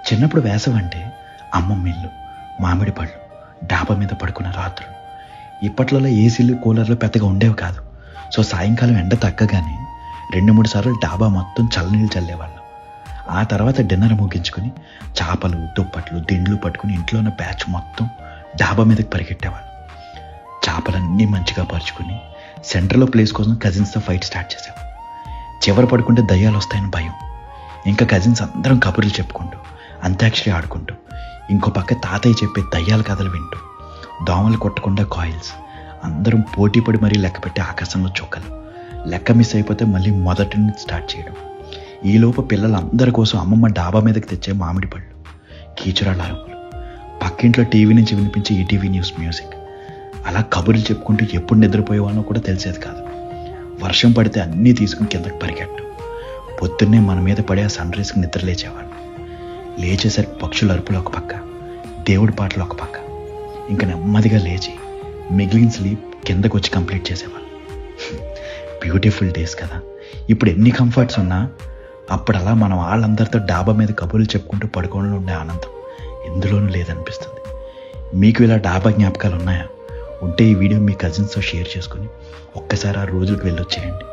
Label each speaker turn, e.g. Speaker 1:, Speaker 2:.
Speaker 1: చిన్నప్పుడు వేసవి అంటే అమ్మమ్మ ఇల్లు, మామిడి పళ్ళు, డాబా మీద పడుకున్న రాత్రులు. ఇప్పట్లో ఏసీలు కూలర్లు పెద్దగా ఉండేవి కాదు. సో సాయంకాలం ఎండ తగ్గగానే 2-3 సార్లు డాబా మొత్తం చల్లనీళ్ళు చల్లేవాళ్ళం. ఆ తర్వాత డిన్నర్ ముగించుకొని చేపలు, దుప్పట్లు, దిండ్లు పట్టుకుని ఇంట్లో ఉన్న బ్యాచ్ మొత్తం డాబా మీదకి పరిగెట్టేవాళ్ళం. చేపలన్నీ మంచిగా పరుచుకుని సెంటర్లో ప్లేస్ కోసం కజిన్స్తో ఫైట్ స్టార్ట్ చేసాం. చివర పడుకుంటే దయ్యాలు వస్తాయని భయం. ఇంకా కజిన్స్ అందరం కబుర్లు చెప్పుకుంటూ అంత్యాక్షరి ఆడుకుంటూ, ఇంకో పక్క తాతయ్య చెప్పే దయ్యాల కథలు వింటూ, దోమలు కొట్టకుండా కాయిల్స్, అందరం పోటీ పడి మరీ లెక్క పెట్టి ఆకాశంలో చుక్కలు, లెక్క మిస్ అయిపోతే మళ్ళీ మొదటి నుంచి స్టార్ట్ చేయడం. ఈలోపు పిల్లలందరి కోసం అమ్మమ్మ డాబా మీదకి తెచ్చే మామిడి పళ్ళు, కీచురాళ్ళ అరుపులు, పక్కింట్లో టీవీ నుంచి వినిపించే ఈటీవీ న్యూస్ మ్యూజిక్. అలా కబుర్లు చెప్పుకుంటూ ఎప్పుడు నిద్రపోయేవాళ్ళో కూడా తెలిసేది కాదు. వర్షం పడితే అన్నీ తీసుకుని కిందకి పరిగెట్టు. పొద్దున్నే మన మీద పడే ఆ సన్ రైజ్కి నిద్ర లేచేవాళ్ళు. లేచేసరికి పక్షుల అరుపులు ఒక పక్క, దేవుడి పాటలు ఒక పక్క. ఇంకా నెమ్మదిగా లేచి మిగిలిన స్లీప్ కిందకు వచ్చి కంప్లీట్ చేసేవాళ్ళు. బ్యూటిఫుల్ డేస్ కదా. ఇప్పుడు ఎన్ని కంఫర్ట్స్ ఉన్నా అప్పుడు అలా మనం వాళ్ళందరితో డాబా మీద కబుర్లు చెప్పుకుంటూ పడుకోవడంలో ఉండే ఆనందం ఎందులోనూ లేదనిపిస్తుంది. మీకు ఇలా డాబా జ్ఞాపకాలు ఉన్నాయా? ఉంటే ఈ వీడియో మీ కజిన్స్తో షేర్ చేసుకుని ఒక్కసారి ఆ రోజులకు వెళ్ళొచ్చేయండి.